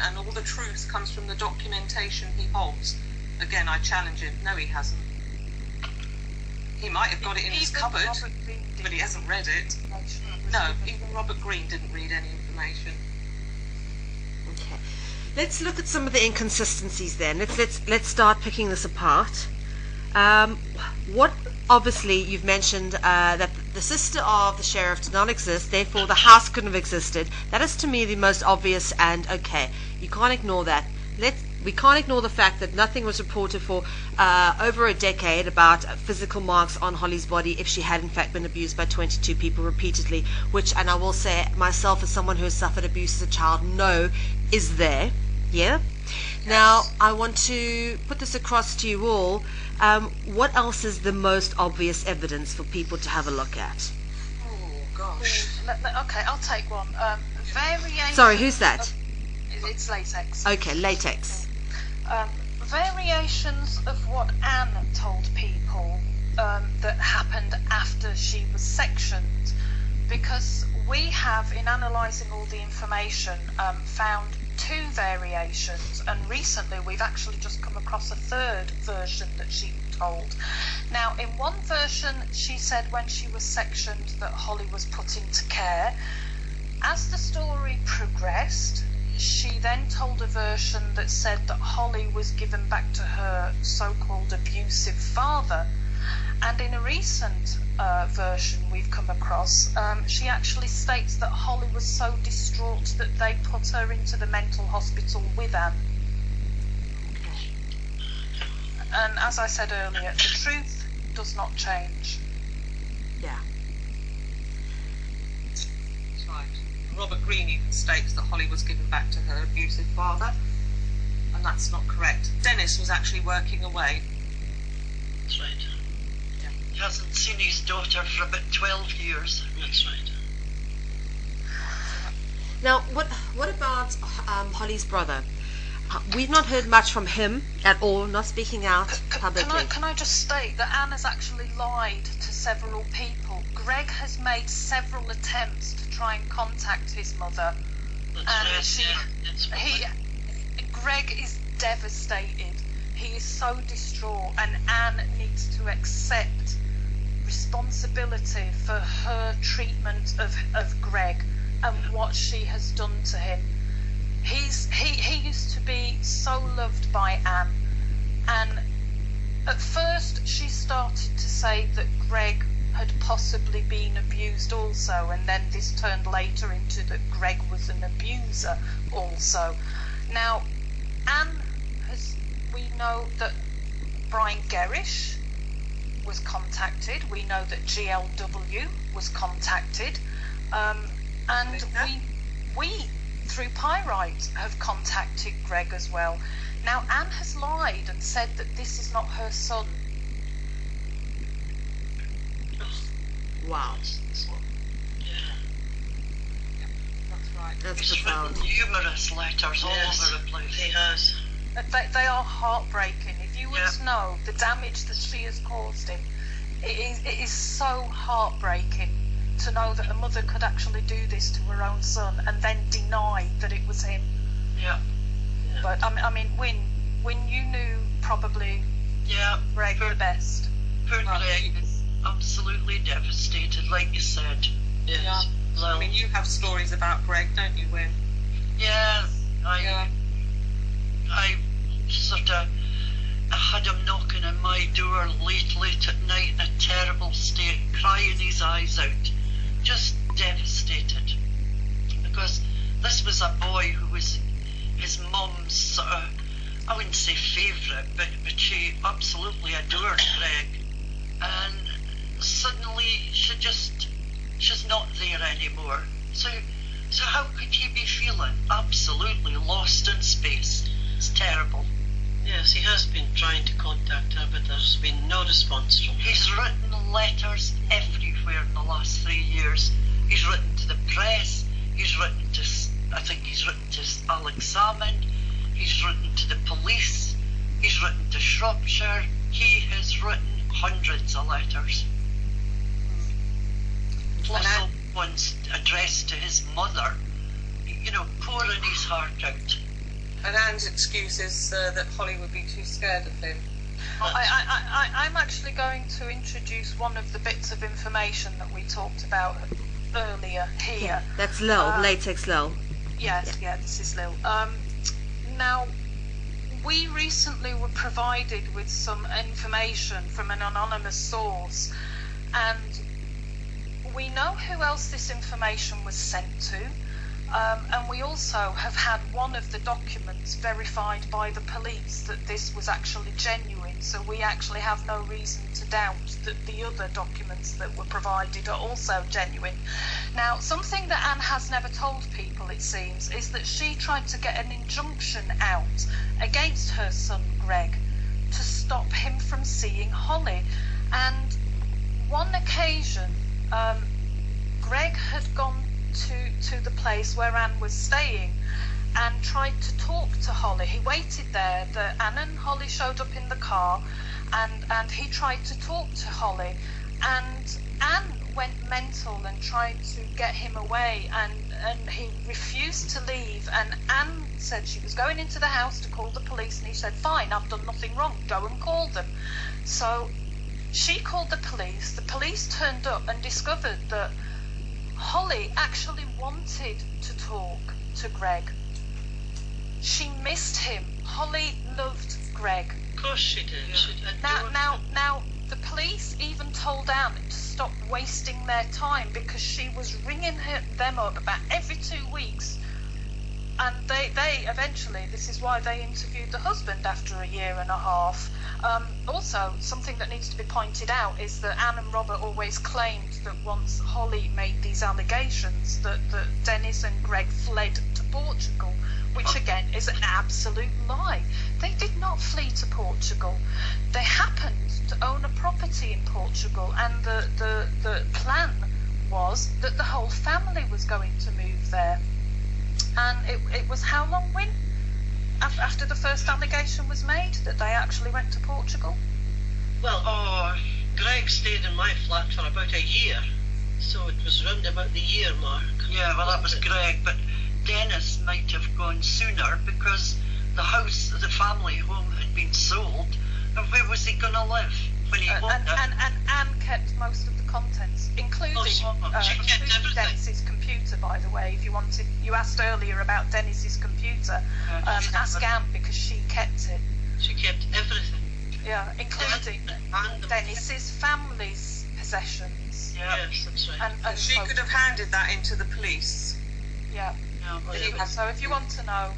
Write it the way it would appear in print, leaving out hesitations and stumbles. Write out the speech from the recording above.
and all the truth comes from the documentation he holds. Again, I challenge him. No, he hasn't. He might have got it in his cupboard, but he hasn't read it. No, even Robert Green didn't read any information. Okay. Let's look at some of the inconsistencies then. Let's start picking this apart. What obviously you've mentioned that the sister of the sheriff did not exist, therefore the house couldn't have existed. That is to me the most obvious, and okay, you can't ignore that. We can't ignore the fact that nothing was reported for over a decade about physical marks on Hollie's body if she had in fact been abused by 22 people repeatedly, which, and I will say myself as someone who has suffered abuse as a child, know is there. Yeah. Now I want to put this across to you all. What else is the most obvious evidence for people to have a look at? Oh gosh. Okay, I'll take one. Variation. Sorry, who's that? It's latex. Okay, latex. Variations of what Anne told people that happened after she was sectioned, because we have, in analysing all the information, found two variations, and recently we've actually just come across a third version that she told. Now, in one version, she said when she was sectioned that Hollie was put into care. As the story progressed, she then told a version that said that Hollie was given back to her so-called abusive father. And in a recent version we've come across, she actually states that Hollie was so distraught that they put her into the mental hospital with Anne. And as I said earlier, the truth does not change. Yeah. That's right. Robert Green even states that Hollie was given back to her abusive father, and that's not correct. Dennis was actually working away. That's right. He hasn't seen his daughter for about 12 years. That's right. Now, what about Hollie's brother? We've not heard much from him at all, not speaking out publicly. Can I just state that Anne has actually lied to several people. Greg has made several attempts to try and contact his mother. Greg is devastated. He is so distraught, and Anne needs to accept responsibility for her treatment of Greg and what she has done to him. He used to be so loved by Anne, and at first she started to say that Greg had possibly been abused also, and then this turned later into that Greg was an abuser also. Now, Anne we know that Brian Gerrish was contacted, we know that GLW was contacted, and we through Pyrite have contacted Greg as well. Now, Anne has lied and said that this is not her son. Wow. That's right. That's profound. Numerous letters all over the place. He has. They are heartbreaking. If you were to know the damage that she has caused him, it is so heartbreaking to know that a mother could actually do this to her own son and then deny that it was him. Yeah. But I mean, when you knew probably Greg the best. Poor Greg is absolutely devastated, like you said. Yes. Yeah. Well, I mean, you have stories about Greg, don't you, Wynne? Yeah. I sort of had him knocking on my door late at night in a terrible state, crying his eyes out, just devastated, because this was a boy who was his mum's sort of, I wouldn't say favourite, but she absolutely adored Greg, and suddenly she's not there anymore. So how could he be feeling absolutely lost in space? It's terrible. Yes, he has been trying to contact her, but there's been no response from her. He's written letters everywhere in the last 3 years. He's written to the press, he's written to, I think he's written to Alex Salmon, he's written to the police, he's written to Shropshire. He has written hundreds of letters. Plus ones addressed to his mother, pouring his heart out. And Anne's excuse is that Hollie would be too scared of him. I'm actually going to introduce one of the bits of information that we talked about earlier here. Yeah, that's Lil, latex Lil. Yes, yeah, this is Lil. Now, we recently were provided with some information from an anonymous source, and we know who else this information was sent to, and we also have had one of the documents verified by the police that this was actually genuine, so we actually have no reason to doubt that the other documents that were provided are also genuine. Now, something that Anne has never told people, it seems, is that she tried to get an injunction out against her son Greg to stop him from seeing Hollie. And one occasion, Greg had gone to the place where Anne was staying and tried to talk to Hollie. He waited there. Anne and Hollie showed up in the car, and he tried to talk to Hollie, and Anne went mental and tried to get him away, and he refused to leave, and Anne said she was going into the house to call the police, and he said, fine, I've done nothing wrong, go and call them. So she called the police turned up and discovered that Hollie actually wanted to talk to Greg. She missed him. Hollie loved Greg. Of course she did. Yeah. She adored him. Now, the police even told Anne to stop wasting their time, because she was ringing them up about every 2 weeks, and they eventually, this is why they interviewed the husband after a year and a half. Also, something that needs to be pointed out is that Anne and Robert always claimed that once Hollie made these allegations that Dennis and Greg fled to Portugal, which again is an absolute lie. They did not flee to Portugal. They happened to own a property in Portugal, and the plan was that the whole family was going to move there. And it was how long, Win? After the first allegation was made that they actually went to Portugal? Well, Greg stayed in my flat for about a year, so it was round about the year mark. Yeah, well, that was Greg, but Dennis might have gone sooner because the house, the family home had been sold, and where was he going to live when he bought it? And Anne kept most of the contents, including, she kept everything. Dennis's computer, by the way. If you asked earlier about Dennis's computer, ask Anne, because she kept it. She kept everything. Yeah, including Dennis's family's possessions. Yeah. Yes, that's right. And She could have handed that into the police. Yeah. Yeah, well, So if you want to know,